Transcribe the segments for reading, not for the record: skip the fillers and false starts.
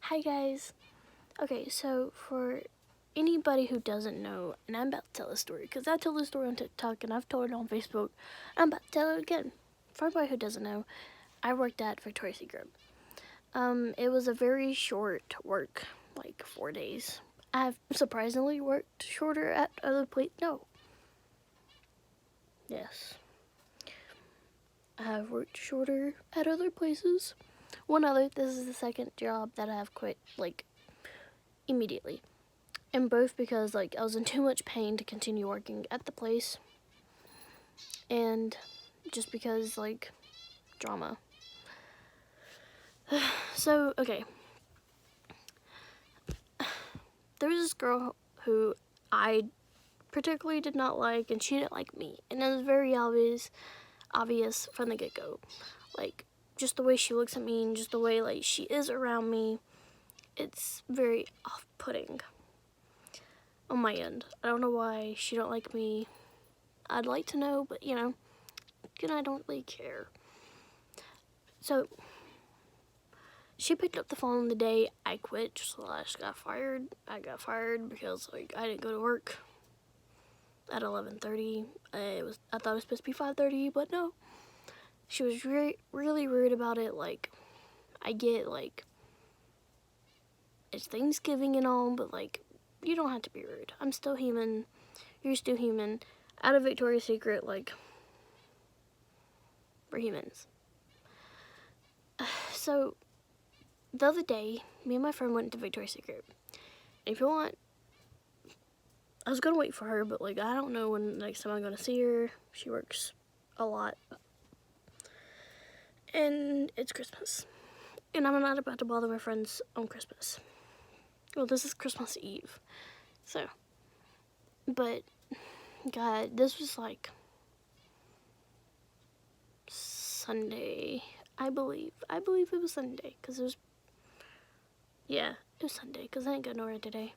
Hi guys. Okay, so for anybody who doesn't know, and I'm about to tell a story because I told the story on TikTok and I've told it on Facebook. I'm about to tell it again. For everybody who doesn't know, I worked at Victoria's Secret. It was a very short work, like 4 days. I've surprisingly worked shorter at other places. No. Yes. I've worked shorter at other places. This is the second job that I've quit, like, immediately. And both because I was in too much pain to continue working at the place, and just because drama. So okay, there was this girl who I particularly did not like, and she didn't like me, and it was very obvious from the get-go. Just the way she looks at me and just the way she is around me, it's very off-putting on my end. I don't know why she don't like me. I'd like to know, but I don't really care. So she picked up the phone the day I quit / got fired. I got fired because I didn't go to work at 11:30. I thought it was supposed to be 5:30, but no. She was really rude about it. I get it's Thanksgiving and all, but you don't have to be rude. I'm still human. You're still human. Out of Victoria's Secret, we're humans. So the other day, me and my friend went to Victoria's Secret. If you want, I was gonna wait for her, but I don't know when next time I'm gonna see her. She works a lot. And it's Christmas. And I'm not about to bother my friends on Christmas. Well, this is Christmas Eve. So, but, God, this was Sunday, I believe. I believe it was Sunday, because it was Sunday, because I didn't go nowhere today.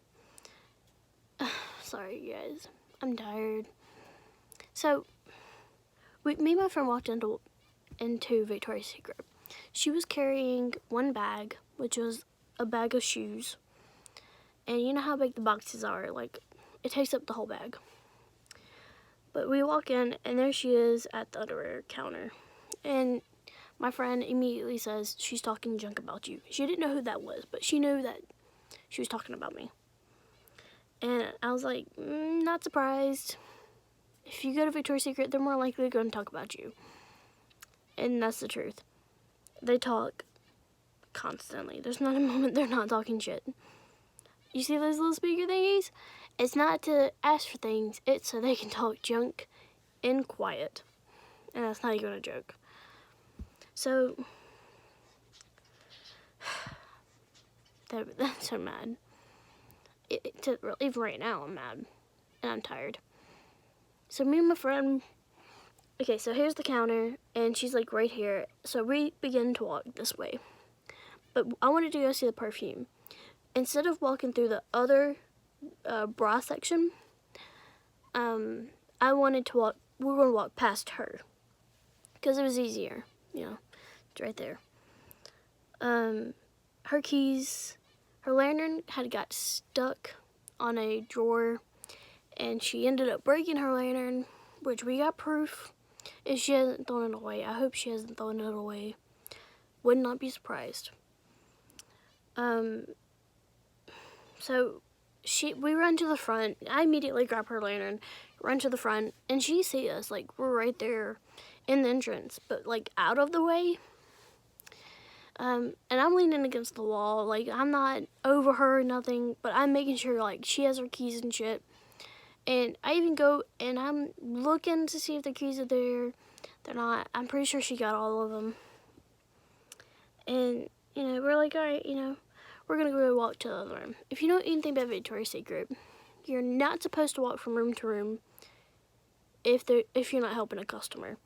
Sorry, you guys. I'm tired. So, me and my friend walked into Victoria's Secret. She was carrying one bag, which was a bag of shoes. And you know how big the boxes are, it takes up the whole bag. But we walk in, and there she is at the underwear counter. And my friend immediately says, she's talking junk about you. She didn't know who that was, but she knew that she was talking about me. And I was like, not surprised. If you go to Victoria's Secret, they're more likely going to talk about you. And that's the truth. They talk constantly. There's not a moment they're not talking shit. You see those little speaker thingies? It's not to ask for things. It's so they can talk junk in quiet. And that's not even a joke. So, that's so mad. Even right now, I'm mad. And I'm tired. So me and my friend, okay, so here's the counter, and she's right here. So we begin to walk this way. But I wanted to go see the perfume. Instead of walking through the other bra section, we were going to walk past her. Because it was easier, it's right there. Her keys, her lantern had got stuck on a drawer, and she ended up breaking her lantern, which we got proof. If she hasn't thrown it away, I hope she hasn't thrown it away. Would not be surprised. So we run to the front. I immediately grab her lantern, run to the front, and she sees us, we're right there in the entrance, but out of the way. And I'm leaning against the wall, I'm not over her or nothing, but I'm making sure she has her keys and shit. And I even go and I'm looking to see if the keys are there. They're not. I'm pretty sure she got all of them. And we're alright, we're gonna go walk to the other room. If you know anything about Victoria's Secret, you're not supposed to walk from room to room if you're not helping a customer.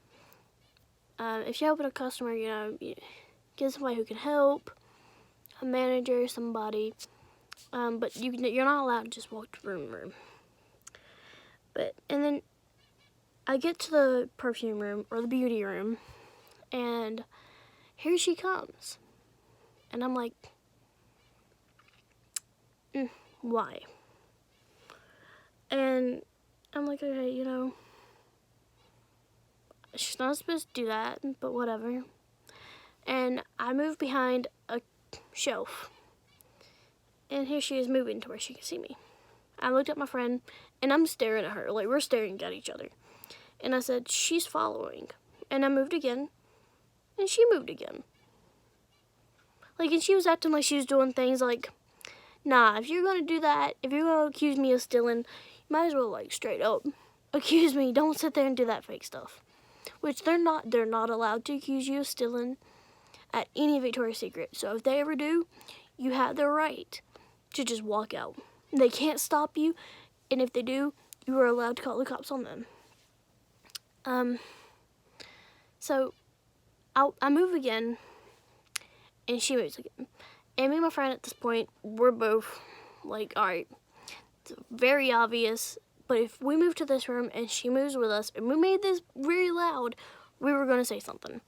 If you're helping a customer, get somebody who can help, a manager, somebody. But you're not allowed to just walk to room to room. And then I get to the perfume room, or the beauty room, and here she comes. And I'm like, why? And I'm like, okay, she's not supposed to do that, but whatever. And I moved behind a shelf. And here she is moving to where she can see me. I looked at my friend, and I'm staring at her. Like, we're staring at each other. And I said, she's following. And I moved again, and she moved again. Like, and she was acting like she was doing things like, nah, if you're going to do that, if you're going to accuse me of stealing, you might as well, like, straight up accuse me. Don't sit there and do that fake stuff. Which they're not allowed to accuse you of stealing at any Victoria's Secret. So if they ever do, you have the right to just walk out. They can't stop you, and if they do, you are allowed to call the cops on them. So I move again, and she moves again. And me and my friend at this point, we're both like, all right, it's very obvious, but if we move to this room and she moves with us, and we made this very loud, we were going to say something.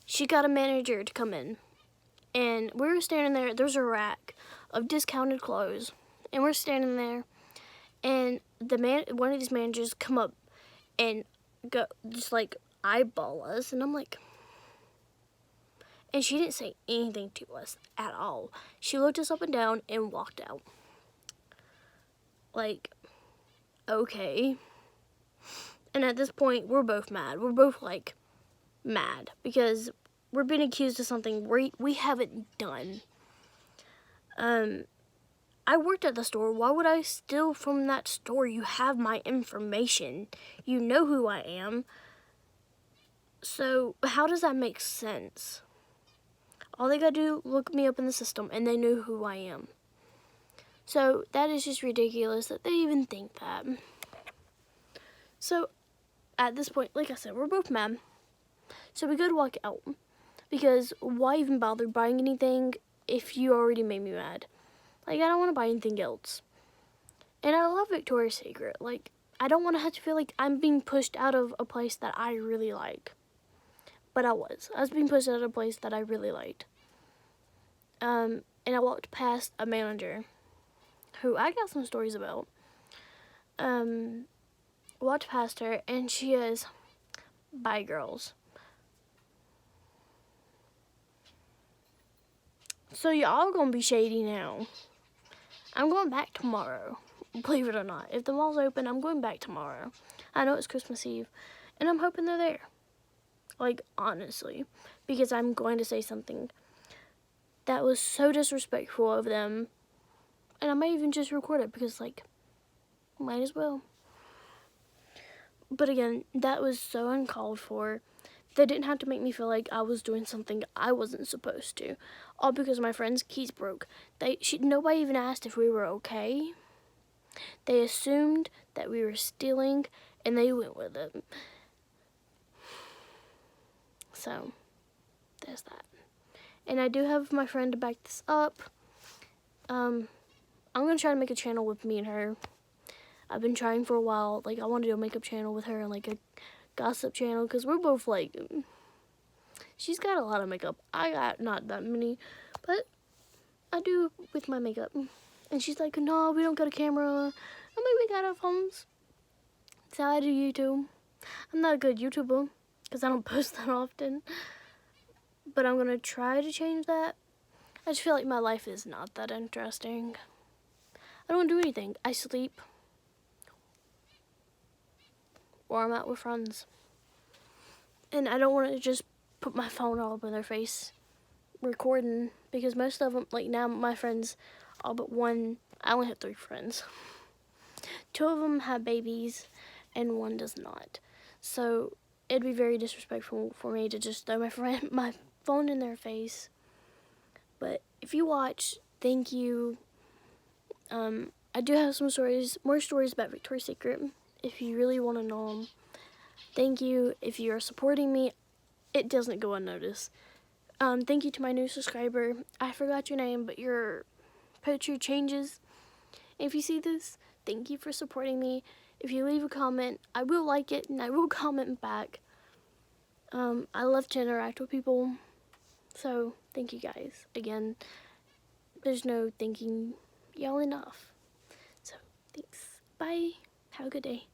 She got a manager to come in, and we were standing there. There's a rack of discounted clothes, and we're standing there, and one of these managers come up and go just like eyeball us, and I'm like, and she didn't say anything to us at all. She looked us up and down and walked out. Like, okay. And at this point, we're both mad. We're both like mad because we're being accused of something we haven't done. I worked at the store. Why would I steal from that store? You have my information. You know who I am. So how does that make sense? All they gotta do, look me up in the system, and they know who I am. So that is just ridiculous that they even think that. So at this point, like I said, we're both mad. So we go to walk out. Because why even bother buying anything if you already made me mad? Like, I don't want to buy anything else. And I love Victoria's Secret. Like, I don't want to have to feel like I'm being pushed out of a place that I really like. But I was being pushed out of a place that I really liked. And I walked past a manager who I got some stories about. Walked past her, and she is, bye girls. So y'all gonna be shady now. I'm going back tomorrow, believe it or not. If the mall's open, I'm going back tomorrow. I know it's Christmas Eve, and I'm hoping they're there. Like, honestly, because I'm going to say something that was so disrespectful of them, and I might even just record it because, like, might as well. But again, that was so uncalled for. They didn't have to make me feel like I was doing something I wasn't supposed to. All because my friend's keys broke. Nobody even asked if we were okay. They assumed that we were stealing, and they went with it. So, there's that. And I do have my friend to back this up. I'm going to try to make a channel with me and her. I've been trying for a while. Like, I want to do a makeup channel with her and, like, a gossip channel, because we're both like, she's got a lot of makeup. I got not that many, but I do with my makeup. And she's like, no, we don't got a camera. I'm like, we got our phones. That's how I do YouTube. I'm not a good YouTuber because I don't post that often, but I'm gonna try to change that. I just feel like my life is not that interesting. I don't do anything. I sleep, or I'm out with friends. And I don't want to just put my phone all up in their face recording, because most of them, like now my friends, all but one, I only have 3 friends. 2 of them have babies and 1 does not. So it'd be very disrespectful for me to just throw my phone in their face. But if you watch, thank you. I do have some more stories about Victoria's Secret if you really want to know them. Thank you. If you are supporting me, it doesn't go unnoticed. Thank you to my new subscriber. I forgot your name, but your picture changes. If you see this, thank you for supporting me. If you leave a comment, I will like it and I will comment back. I love to interact with people. So, thank you guys. Again, there's no thanking y'all enough. So thanks. Bye. Have a good day.